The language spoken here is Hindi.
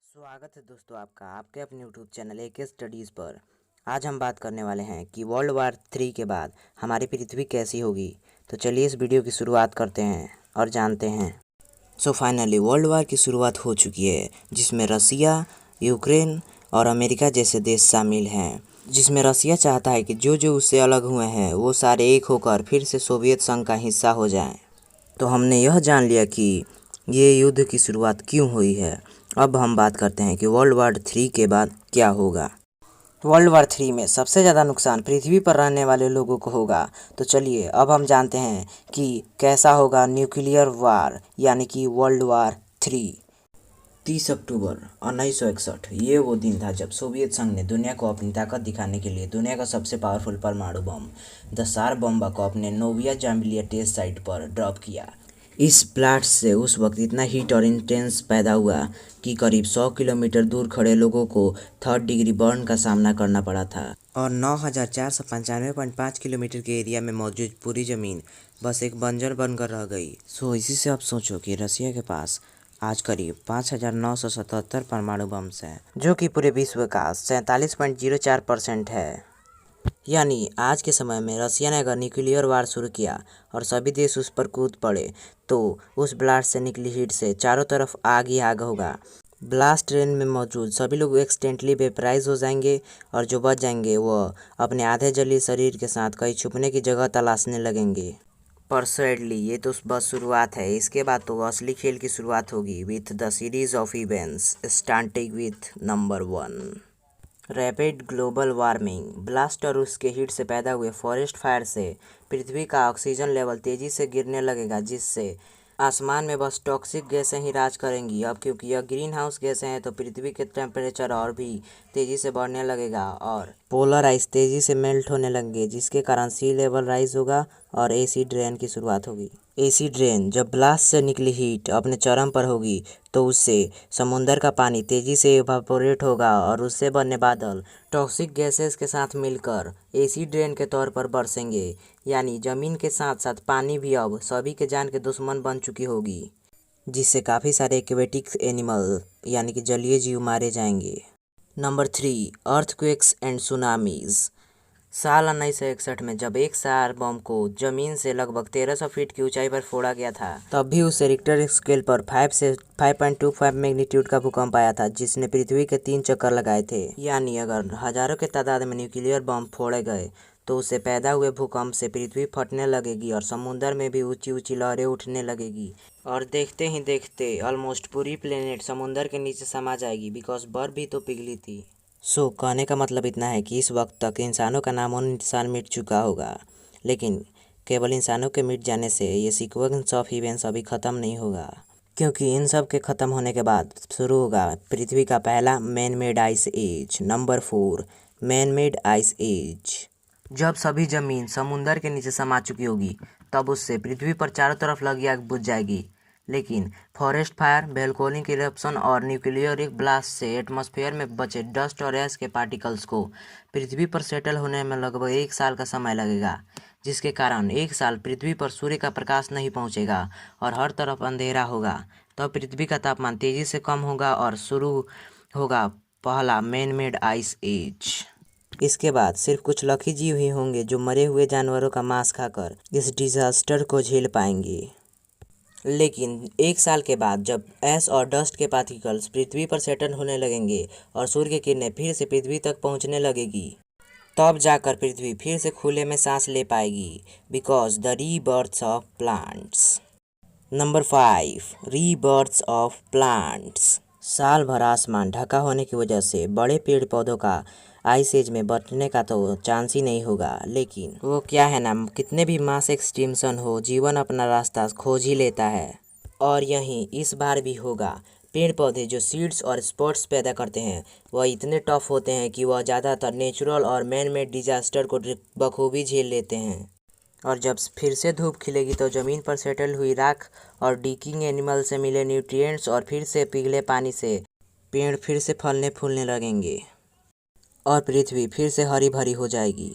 स्वागत है दोस्तों आपका आपके अपने यूट्यूब चैनल AK स्टडीज़ पर। आज हम बात करने वाले हैं कि वर्ल्ड वार 3 के बाद हमारी पृथ्वी कैसी होगी। तो चलिए इस वीडियो की शुरुआत करते हैं और जानते हैं। फाइनली वर्ल्ड वार की शुरुआत हो चुकी है, जिसमें रसिया, यूक्रेन और अमेरिका जैसे देश शामिल हैं। जिसमें रसिया चाहता है कि जो जो उससे अलग हुए हैं वो सारे एक होकर फिर से सोवियत संघ का हिस्सा हो जाएं। तो हमने यह जान लिया कि ये युद्ध की शुरुआत क्यों हुई है। अब हम बात करते हैं कि वर्ल्ड वार 3 के बाद क्या होगा। वर्ल्ड वार 3 में सबसे ज़्यादा नुकसान पृथ्वी पर रहने वाले लोगों को होगा। तो चलिए अब हम जानते हैं कि कैसा होगा न्यूक्लियर वार यानी कि वर्ल्ड वार 3। 30 अक्टूबर 1961 ये वो दिन था जब सोवियत संघ ने दुनिया को अपनी ताकत दिखाने के लिए दुनिया का सबसे पावरफुल परमाणु बम द सार बम्बा को अपने नोविया जाम्बिलिया टेस्ट साइट पर ड्रॉप किया। इस ब्लास्ट से उस वक्त इतना हीट और इंटेंस पैदा हुआ कि करीब 100 किलोमीटर दूर खड़े लोगों को 3rd डिग्री बर्न का सामना करना पड़ा था और 9495.5 किलोमीटर के एरिया में मौजूद पूरी ज़मीन बस एक बंजर बनकर रह गई। इसी से आप सोचो कि रसिया के पास आज करीब 5977 परमाणु बम्स हैं, जो कि पूरे विश्व का 47.04% है। यानी आज के समय में रसिया ने अगर न्यूक्लियर वार शुरू किया और सभी देश उस पर कूद पड़े तो उस ब्लास्ट से निकली हीट से चारों तरफ आग ही आग होगा। ब्लास्ट रेंज में मौजूद सभी लोग एक्सटेंटली वेपराइज हो जाएंगे और जो बच जाएंगे वह अपने आधे जलीय शरीर के साथ कहीं छुपने की जगह तलाशने लगेंगे। पर सैडली ये तो बस शुरुआत है। इसके बाद तो असली खेल की शुरुआत होगी with the series of events starting with number 1 rapid global warming. Blast और उसके हीट से पैदा हुए फॉरेस्ट फायर से पृथ्वी का ऑक्सीजन लेवल तेज़ी से गिरने लगेगा, जिससे आसमान में बस टॉक्सिक गैसें ही राज करेंगी। अब क्योंकि यह ग्रीन हाउस गैसें हैं तो पृथ्वी के टेम्परेचर और भी तेज़ी से बढ़ने लगेगा और पोलर आइस तेज़ी से मेल्ट होने लगेंगे, जिसके कारण सी लेवल राइज होगा और एसिड रेन की शुरुआत होगी। एसिड रेन जब ब्लास्ट से निकली हीट अपने चरम पर होगी तो उससे समुंदर का पानी तेज़ी से इवापोरेट होगा और उससे बनने बादल टॉक्सिक गैसेस के साथ मिलकर एसिड रेन के तौर पर बरसेंगे। यानी ज़मीन के साथ साथ पानी भी अब सभी के जान के दुश्मन बन चुकी होगी, जिससे काफ़ी सारे एक्वेटिक एनिमल यानी कि जलीय जीव मारे जाएंगे। Number 3 earthquakes and tsunamis. साल 1961 में जब एक सार बम को जमीन से लगभग 1300 फीट की ऊंचाई पर फोड़ा गया था, तब भी उसे रिक्टर स्केल पर 5 से 5.25 मैग्नीट्यूड का भूकंप आया था, जिसने पृथ्वी के 3 चक्कर लगाए थे। यानी अगर हजारों के तादाद में न्यूक्लियर बम फोड़े गए तो उससे पैदा हुए भूकंप से पृथ्वी फटने लगेगी और समुद्र में भी ऊंची ऊंची लहरें उठने लगेगी और देखते ही देखते ऑलमोस्ट पूरी प्लेनेट समुद्र के नीचे समा जाएगी, बिकॉज बर्फ भी तो पिघली थी। कहने का मतलब इतना है कि इस वक्त तक इंसानों का नामो निशान मिट चुका होगा, लेकिन केवल इंसानों के मिट जाने से ये सीक्वेंस ऑफ इवेंट्स अभी ख़त्म नहीं होगा, क्योंकि इन सब के ख़त्म होने के बाद शुरू होगा पृथ्वी का पहला man made ice age. Number 4 man made ice age. जब सभी ज़मीन समुंदर के नीचे समा चुकी होगी तब उससे पृथ्वी पर चारों तरफ लगी आग बुझ जाएगी, लेकिन फॉरेस्ट फायर, वोल्केनिक इरप्शन और न्यूक्लियर ब्लास्ट से एटमॉस्फेयर में बचे डस्ट और ऐश के पार्टिकल्स को पृथ्वी पर सेटल होने में लगभग 1 साल का समय लगेगा, जिसके कारण 1 साल पृथ्वी पर सूर्य का प्रकाश नहीं पहुंचेगा और हर तरफ अंधेरा होगा। तब पृथ्वी का तापमान तेज़ी से कम होगा और शुरू होगा पहला मैन मेड आइस एज। इसके बाद सिर्फ कुछ लकी जीव ही होंगे जो मरे हुए जानवरों का मांस खाकर इस डिजास्टर को झेल पाएंगे। लेकिन 1 साल के बाद जब ऐश और डस्ट के पार्टिकल्स पृथ्वी पर सेटल होने लगेंगे और सूर्य की किरणें फिर से पृथ्वी तक पहुंचने लगेगी, तब जाकर पृथ्वी फिर से खुले में सांस ले पाएगी, because the rebirth of plants. Number 5 rebirth of plants. साल भर आसमान ढका होने की वजह से बड़े पेड़ पौधों का आइस एज में बचने का तो चांस ही नहीं होगा, लेकिन वो क्या है ना, कितने भी मास एक्सटिंक्शन हो जीवन अपना रास्ता खोज ही लेता है और यहीं इस बार भी होगा। पेड़ पौधे जो सीड्स और स्पॉट्स पैदा करते हैं वह इतने टफ होते हैं कि वह ज़्यादातर नेचुरल और मैन मेड डिजास्टर को बखूबी झेल लेते हैं और जब फिर से धूप खिलेगी तो ज़मीन पर सेटल हुई राख और डिकिंग एनिमल से मिले न्यूट्रिएंट्स और फिर से पिघले पानी से पेड़ फिर से फलने फूलने लगेंगे और पृथ्वी फिर से हरी भरी हो जाएगी।